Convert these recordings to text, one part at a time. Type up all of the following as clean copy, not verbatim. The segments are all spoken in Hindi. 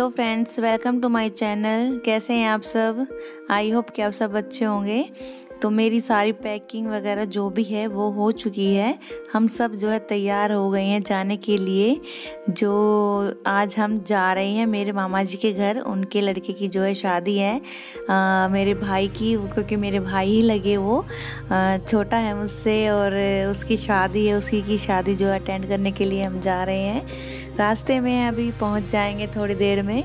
Hello friends, welcome to my channel. कैसे हैं आप सब? आई होप कि आप सब अच्छे होंगे। तो मेरी सारी पैकिंग वगैरह जो भी है वो हो चुकी है। हम सब जो है तैयार हो गए हैं जाने के लिए। जो आज हम जा रहे हैं मेरे मामा जी के घर। उनके लड़के की जो है शादी है, मेरे भाई की, क्योंकि मेरे भाई ही लगे, वो छोटा है मुझसे और उसकी शादी है। उसी की शादी जो है अटेंड करने के लिए हम जा रहे हैं। रास्ते में अभी पहुंच जाएंगे थोड़ी देर में।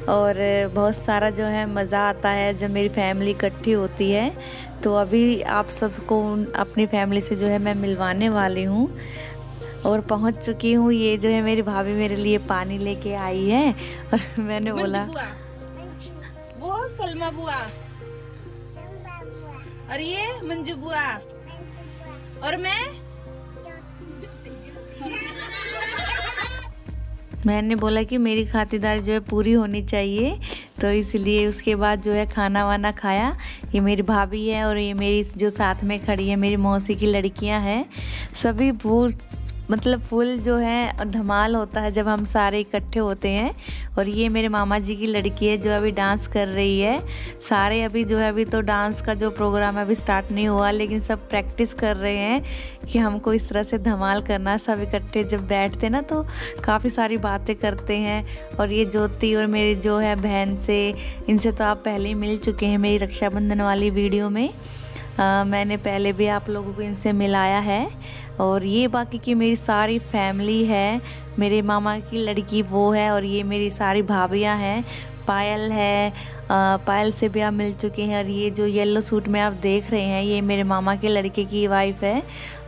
और बहुत सारा जो है मज़ा आता है जब मेरी फैमिली इकट्ठी होती है। तो अभी आप सबको अपनी फैमिली से जो है मैं मिलवाने वाली हूँ और पहुँच चुकी हूँ। ये जो है मेरी भाभी मेरे लिए पानी लेके आई है और मैंने बोला वो सलमा बुआ और ये मंजू बुआ और मैंने बोला कि मेरी खातिरदारी जो है पूरी होनी चाहिए। तो इसलिए उसके बाद जो है खाना वाना खाया। ये मेरी भाभी है और ये मेरी जो साथ में खड़ी है मेरी मौसी की लड़कियां हैं। सभी फुल जो है धमाल होता है जब हम सारे इकट्ठे होते हैं। और ये मेरे मामा जी की लड़की है जो अभी डांस कर रही है। सारे अभी जो है, अभी तो डांस का जो प्रोग्राम है अभी स्टार्ट नहीं हुआ, लेकिन सब प्रैक्टिस कर रहे हैं कि हमको इस तरह से धमाल करना है। सब इकट्ठे जब बैठते ना तो काफ़ी सारी बातें करते हैं। और ये ज्योति और मेरी जो है बहन से, इनसे तो आप पहले ही मिल चुके हैं मेरी रक्षाबंधन वाली वीडियो में। मैंने पहले भी आप लोगों को इनसे मिलाया है। और ये बाकी की मेरी सारी फैमिली है। मेरे मामा की लड़की वो है और ये मेरी सारी भाभियां हैं। पायल है, पायल से भी आप मिल चुके हैं। और ये जो येलो सूट में आप देख रहे हैं ये मेरे मामा के लड़के की वाइफ है,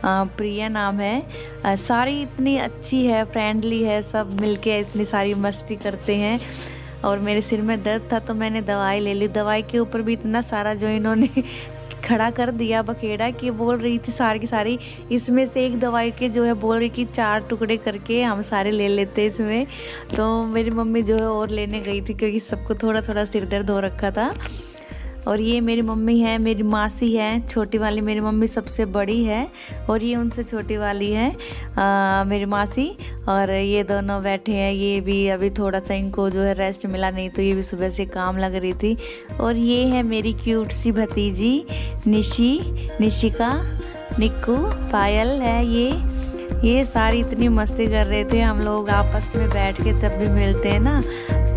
प्रिया नाम है। सारी इतनी अच्छी है, फ्रेंडली है, सब मिलके इतनी सारी मस्ती करते हैं। और मेरे सिर में दर्द था तो मैंने दवाई ले ली। दवाई के ऊपर भी इतना सारा जो इन्होंने खड़ा कर दिया बखेड़ा कि बोल रही थी सारी की सारी, इसमें से एक दवाई के जो है बोल रही कि 4 टुकड़े करके हम सारे ले लेते इसमें। तो मेरी मम्मी जो है और लेने गई थी क्योंकि सबको थोड़ा थोड़ा सिर दर्द हो रखा था। और ये मेरी मम्मी है, मेरी मासी है, छोटी वाली मेरी मम्मी सबसे बड़ी है और ये उनसे छोटी वाली है मेरी मासी। और ये दोनों बैठे हैं। ये भी अभी थोड़ा सा इनको जो है रेस्ट मिला, नहीं तो ये भी सुबह से काम लग रही थी। और ये है मेरी क्यूट सी भतीजी निशिका, निक्कू, पायल है। ये सारी इतनी मस्ती कर रहे थे। हम लोग आपस में बैठ के तब भी मिलते हैं ना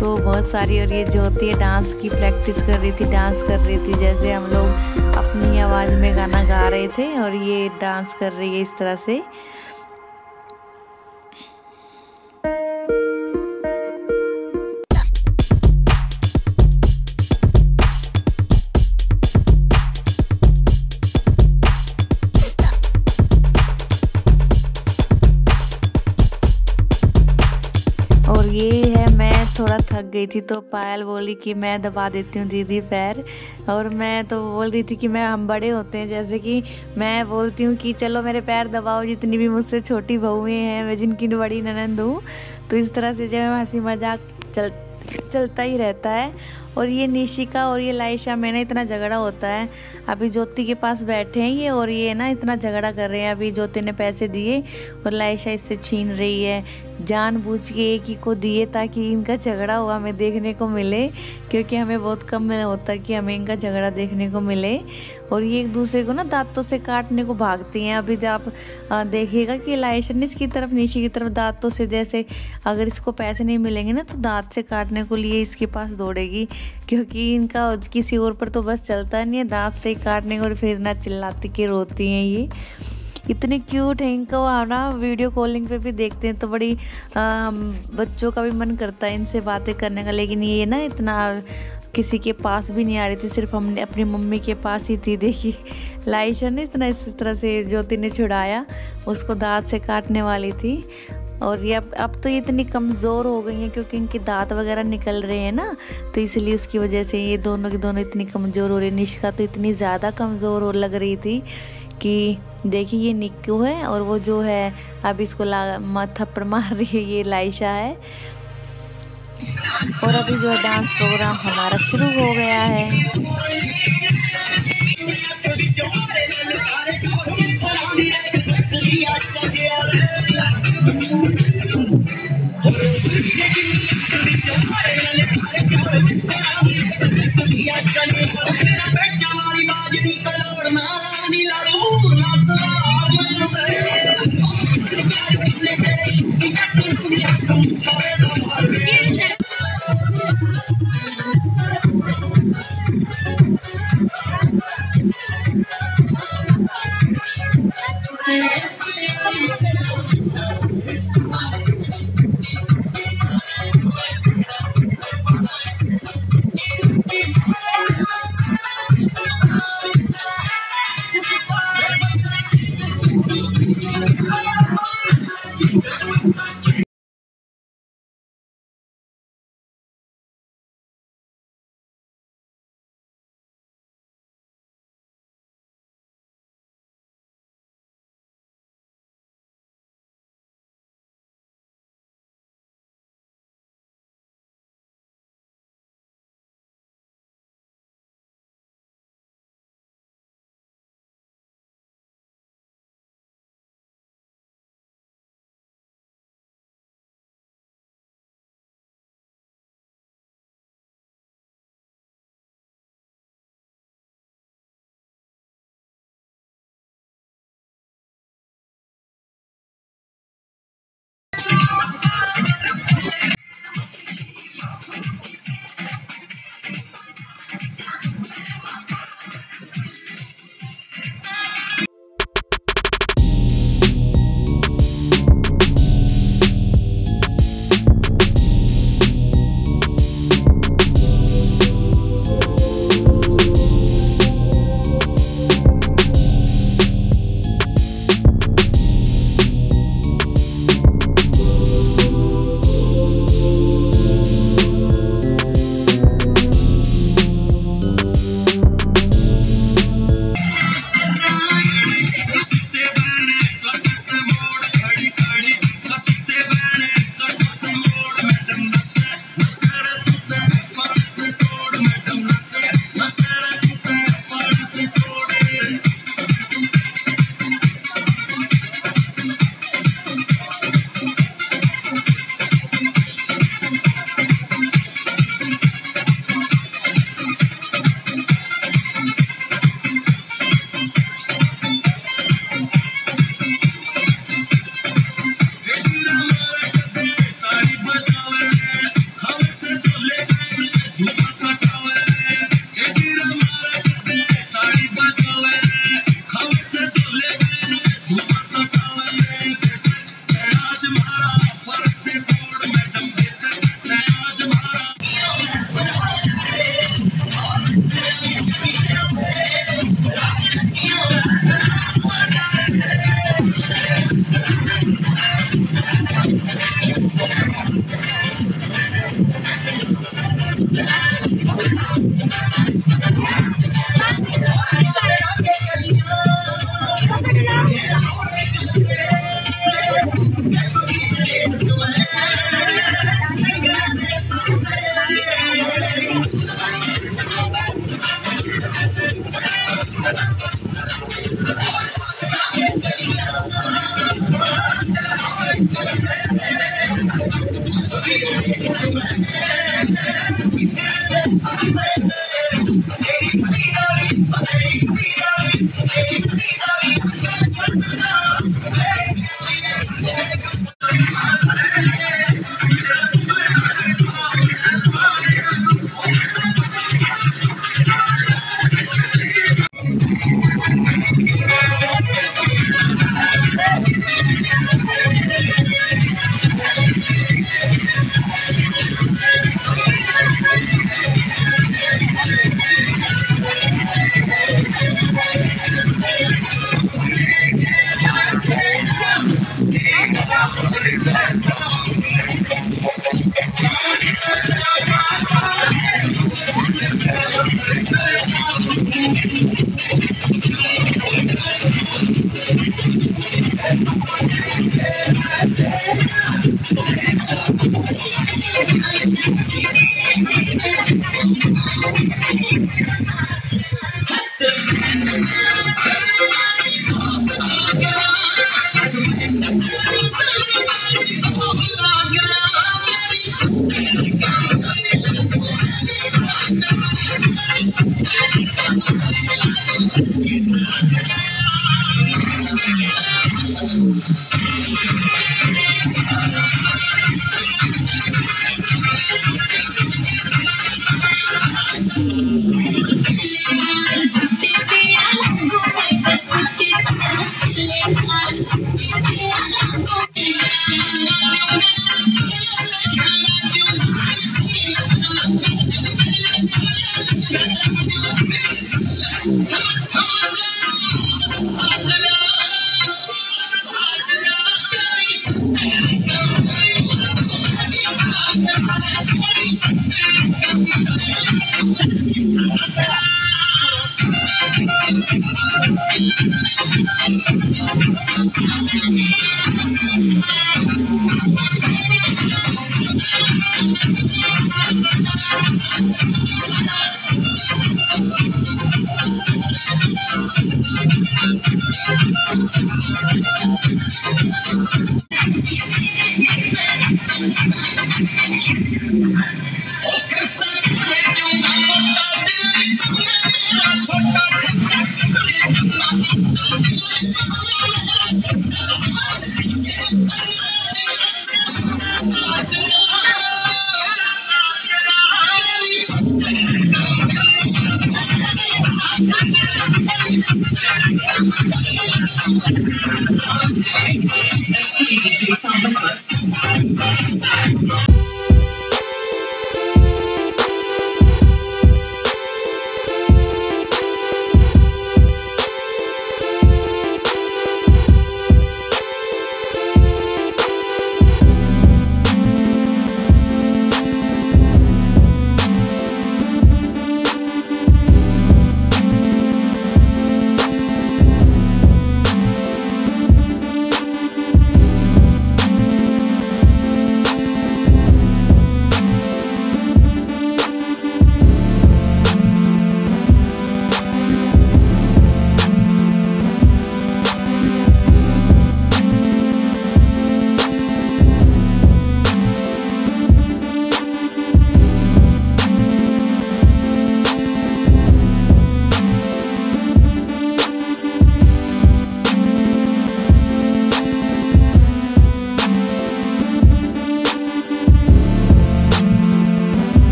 तो बहुत सारी। और ये जो होती है डांस की प्रैक्टिस कर रही थी, डांस कर रही थी जैसे हम लोग अपनी आवाज़ में गाना गा रहे थे। और ये डांस कर रही है इस तरह से। और ये है, मैं थोड़ा थक गई थी तो पायल बोली कि मैं दबा देती हूँ दीदी पैर। और मैं तो बोल रही थी कि हम बड़े होते हैं, जैसे कि मैं बोलती हूँ कि चलो मेरे पैर दबाओ, जितनी भी मुझसे छोटी बहुएं हैं, मैं जिनकी बड़ी ननंद हूँ। तो इस तरह से जो है हंसी मजाक चलता ही रहता है। और ये निशिका और ये लाइशा में ना इतना झगड़ा होता है। अभी ज्योति के पास बैठे हैं ये और ये ना इतना झगड़ा कर रहे हैं। अभी ज्योति ने पैसे दिए और लाइशा इससे छीन रही है, जानबूझ के एक ही को दिए ताकि इनका झगड़ा हुआ हमें देखने को मिले, क्योंकि हमें बहुत कम होता है कि हमें इनका झगड़ा देखने को मिले। और ये एक दूसरे को ना दांतों से काटने को भागती हैं। अभी आप देखिएगा कि लाइशा ने इसकी तरफ, निशी की तरफ दांतों से, जैसे अगर इसको पैसे नहीं मिलेंगे ना तो दांत से काटने को लिए इसके पास दौड़ेगी, क्योंकि इनका किसी और पर तो बस चलता नहीं है, दांत से काटने को। फिर इतना चिल्लाती के रोती हैं। ये इतने क्यूट है, इनको ना वीडियो कॉलिंग पे भी देखते हैं तो बड़ी बच्चों का भी मन करता है इनसे बातें करने का। लेकिन ये ना इतना किसी के पास भी नहीं आ रही थी, सिर्फ हमने अपनी मम्मी के पास ही थी। देखी लाइशा ने इतना इस तरह से ज्योति ने छुड़ाया, उसको दांत से काटने वाली थी। और ये अब तो ये इतनी कमज़ोर हो गई हैं क्योंकि इनके दांत वगैरह निकल रहे हैं ना, तो इसलिए उसकी वजह से ये दोनों की दोनों इतनी कमज़ोर हो रही है। निष्का तो इतनी ज़्यादा कमज़ोर हो लग रही थी कि देखिए ये निक्कू है और वो जो है अब इसको थप्पड़ मार रही है, ये लाइशा है। और अभी जो डांस प्रोग्राम हमारा शुरू हो गया है।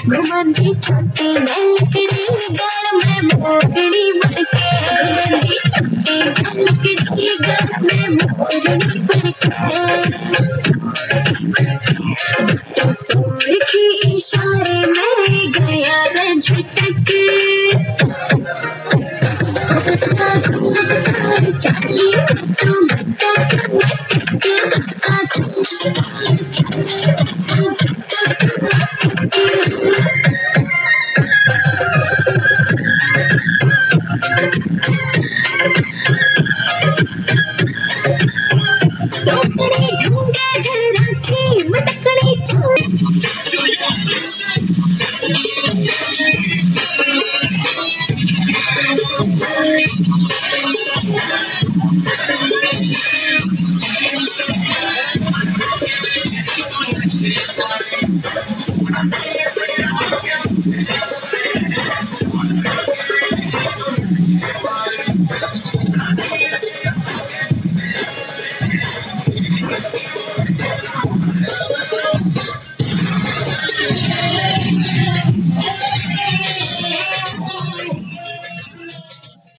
घुमंदी छोटी मैं लकड़ी गल में मोरनी बनके घुमंदी छोटी मैं लकड़ी गल में मोरनी बनके तो सूर की इशारे में गया न झटक चाहिए तो के